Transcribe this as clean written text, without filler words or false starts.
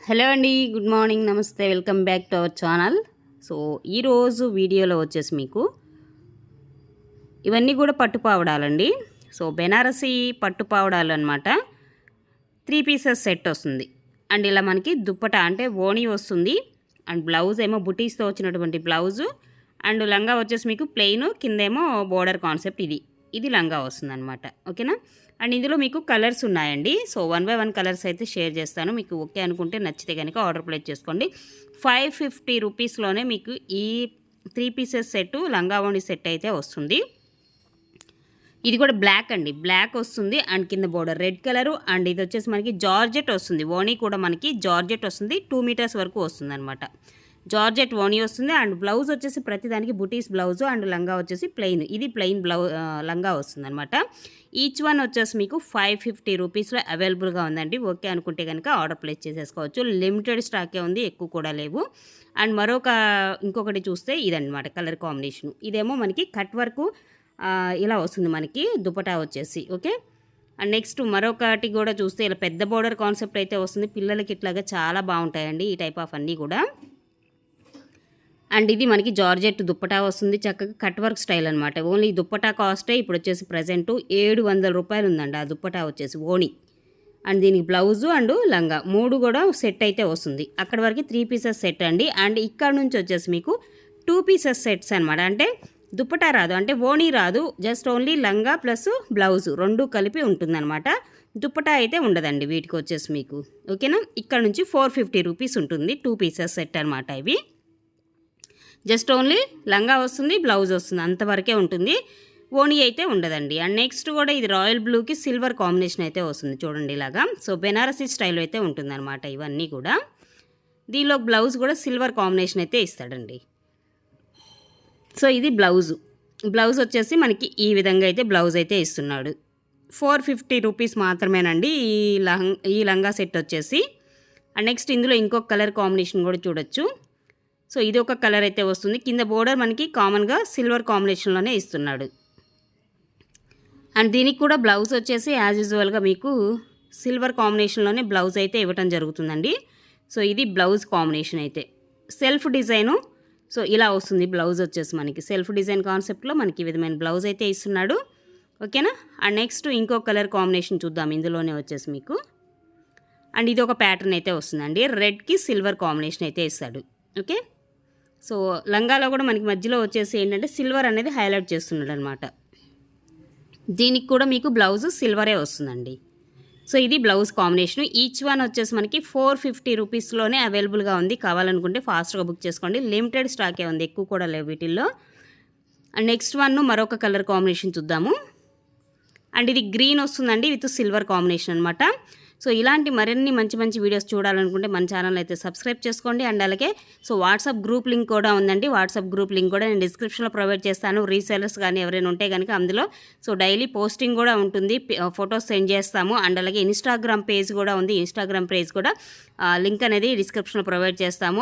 Hello అండి, good morning, నమస్తే, welcome back to our channel. So ఈరోజు వీడియోలో వచ్చేసి మీకు ఇవన్నీ కూడా పట్టు పావడాలండి. సో బెనారసీ పట్టు పావడాలు అనమాట. 3 పీసెస్ సెట్ వస్తుంది అండ్ ఇలా మనకి దుప్పటా అంటే ఓణి వస్తుంది అండ్ బ్లౌజ్ ఏమో బుటీస్తో వచ్చినటువంటి బ్లౌజు అండ్ లంగా వచ్చేసి మీకు ప్లెయిన్, కిందేమో బోర్డర్ కాన్సెప్ట్. ఇది లంగా వస్తుంది అనమాట. ఓకేనా. అండ్ ఇందులో మీకు కలర్స్ ఉన్నాయండి. సో 1 by 1 కలర్స్ అయితే షేర్ చేస్తాను. మీకు ఓకే అనుకుంటే నచ్చితే కనుక ఆర్డర్ ప్లేస్ చేసుకోండి. 550 రూపీస్లోనే మీకు ఈ 3 పీసెస్ సెట్ లంగా ఓణి సెట్ అయితే వస్తుంది. ఇది కూడా బ్లాక్ అండి, బ్లాక్ వస్తుంది అండ్ కింద బోర్డర్ రెడ్ కలరు అండ్ ఇది వచ్చేసి మనకి జార్జెట్ వస్తుంది. ఓణి కూడా మనకి జార్జెట్ వస్తుంది, 2 మీటర్స్ వరకు వస్తుంది అనమాట. జార్జెట్ ఓణి వస్తుంది అండ్ బ్లౌజ్ వచ్చేసి ప్రతిదానికి బుటీస్ బ్లౌజు అండ్ లంగా వచ్చేసి ప్లెయిన్. ఇది ప్లెయిన్ లంగా వస్తుంది అనమాట. ఈచ్ వన్ వచ్చేసి మీకు 550 రూపీస్లో అవైలబుల్గా ఉందండి. ఓకే అనుకుంటే కనుక ఆర్డర్ ప్లేస్ చేసేసుకోవచ్చు. లిమిటెడ్ స్టాకే ఉంది, ఎక్కువ కూడా లేవు. అండ్ ఇంకొకటి చూస్తే ఇదన్నమాట కలర్ కాంబినేషన్. ఇదేమో మనకి కట్ వర్క్ ఇలా వస్తుంది మనకి దుపటా వచ్చేసి. ఓకే. అండ్ నెక్స్ట్ మరొకటి కూడా చూస్తే ఇలా పెద్ద బోర్డర్ కాన్సెప్ట్ అయితే వస్తుంది. పిల్లలకి ఇట్లాగా చాలా బాగుంటాయండి ఈ టైప్ ఆఫ్ అన్నీ కూడా. అండ్ ఇది మనకి జార్జెట్ దుప్పటా వస్తుంది, చక్కగా కట్ వర్క్ స్టైల్ అనమాట. ఓన్లీ దుప్పటా కాస్టే ఇప్పుడు వచ్చేసి ప్రజెంట్ 700 రూపాయలు ఉందండి ఆ దుప్పటా వచ్చేసి ఓణి. అండ్ దీనికి బ్లౌజు అండ్ లంగా 3 కూడా సెట్ అయితే వస్తుంది. అక్కడ వరకు 3 పీసెస్ సెట్ అండి. అండ్ ఇక్కడ నుంచి వచ్చేసి మీకు 2 పీసెస్ సెట్స్ అనమాట. అంటే దుప్పటా రాదు, అంటే ఓణి రాదు, జస్ట్ ఓన్లీ లంగా ప్లస్ బ్లౌజు 2 కలిపి ఉంటుందన్నమాట. దుప్పటా అయితే ఉండదండి వీటికి వచ్చేసి మీకు. ఓకేనా. ఇక్కడ నుంచి 450 రూపీస్ ఉంటుంది 2 పీసెస్ సెట్ అనమాట. ఇవి జస్ట్ ఓన్లీ లంగా వస్తుంది, బ్లౌజ్ వస్తుంది, అంతవరకే ఉంటుంది. ఓణి అయితే ఉండదండి. అండ్ నెక్స్ట్ కూడా ఇది రాయల్ బ్లూకి సిల్వర్ కాంబినేషన్ అయితే వస్తుంది చూడండి ఇలాగా. సో బెనారసీ స్టైల్ అయితే ఉంటుందన్నమాట ఇవన్నీ కూడా. దీనిలో బ్లౌజ్ కూడా సిల్వర్ కాంబినేషన్ అయితే ఇస్తాడండి. సో ఇది బ్లౌజ్ వచ్చేసి మనకి ఈ విధంగా అయితే బ్లౌజ్ అయితే ఇస్తున్నాడు. 450 రూపీస్ మాత్రమేనండి ఈ లంగా సెట్ వచ్చేసి. అండ్ నెక్స్ట్ ఇందులో ఇంకొక కలర్ కాంబినేషన్ కూడా చూడొచ్చు. సో ఇది ఒక కలర్ అయితే వస్తుంది. కింద బోర్డర్ మనకి కామన్గా సిల్వర్ కాంబినేషన్లోనే ఇస్తున్నాడు. అండ్ దీనికి కూడా బ్లౌజ్ వచ్చేసి యాజ్ యూజువల్గా మీకు సిల్వర్ కాంబినేషన్లోనే బ్లౌజ్ అయితే ఇవ్వటం జరుగుతుందండి. సో ఇది బ్లౌజ్ కాంబినేషన్ అయితే సెల్ఫ్ డిజైను. సో ఇలా వస్తుంది బ్లౌజ్ వచ్చేసి మనకి సెల్ఫ్ డిజైన్ కాన్సెప్ట్లో మనకి ఈ విధమైన బ్లౌజ్ అయితే ఇస్తున్నాడు. ఓకేనా. అండ్ నెక్స్ట్ ఇంకో కలర్ కాంబినేషన్ చూద్దాం ఇందులోనే వచ్చేసి మీకు. అండ్ ఇది ఒక ప్యాటర్న్ అయితే వస్తుందండి, రెడ్కి సిల్వర్ కాంబినేషన్ అయితే ఇస్తాడు. ఓకే. సో లంగాలో కూడా మనకి మధ్యలో వచ్చేసి ఏంటంటే సిల్వర్ అనేది హైలైట్ చేస్తున్నాడు అనమాట. దీనికి కూడా మీకు బ్లౌజ్ సిల్వరే వస్తుందండి. సో ఇది బ్లౌజ్ కాంబినేషన్. ఈచ్ వన్ వచ్చేసి మనకి 450 రూపీస్లోనే అవైలబుల్గా ఉంది. కావాలనుకుంటే ఫాస్ట్గా బుక్ చేసుకోండి. లిమిటెడ్ స్టాకే ఉంది, ఎక్కువ కూడా లేవు వీటిల్లో. అండ్ నెక్స్ట్ వన్ మరొక కలర్ కాంబినేషన్ చూద్దాము. అండ్ ఇది గ్రీన్ వస్తుందండి విత్ సిల్వర్ కాంబినేషన్ అనమాట. సో ఇలాంటి మరిన్ని మంచి మంచి వీడియోస్ చూడాలనుకుంటే మన ఛానల్ అయితే సబ్స్క్రైబ్ చేసుకోండి. అండ్ అలాగే సో వాట్సాప్ గ్రూప్ లింక్ కూడా ఉందండి. వాట్సాప్ గ్రూప్ లింక్ కూడా నేను డిస్క్రిప్షన్లో ప్రొవైడ్ చేస్తాను. రీసేలర్స్ కానీ ఎవరైనా ఉంటే కనుక అందులో సో డైలీ పోస్టింగ్ కూడా ఉంటుంది, ఫొటోస్ సెండ్ చేస్తాము. అండ్ అలాగే ఇన్స్టాగ్రామ్ పేజ్ కూడా ఉంది. ఇన్స్టాగ్రామ్ పేజ్ కూడా లింక్ అనేది డిస్క్రిప్షన్లో ప్రొవైడ్ చేస్తాము.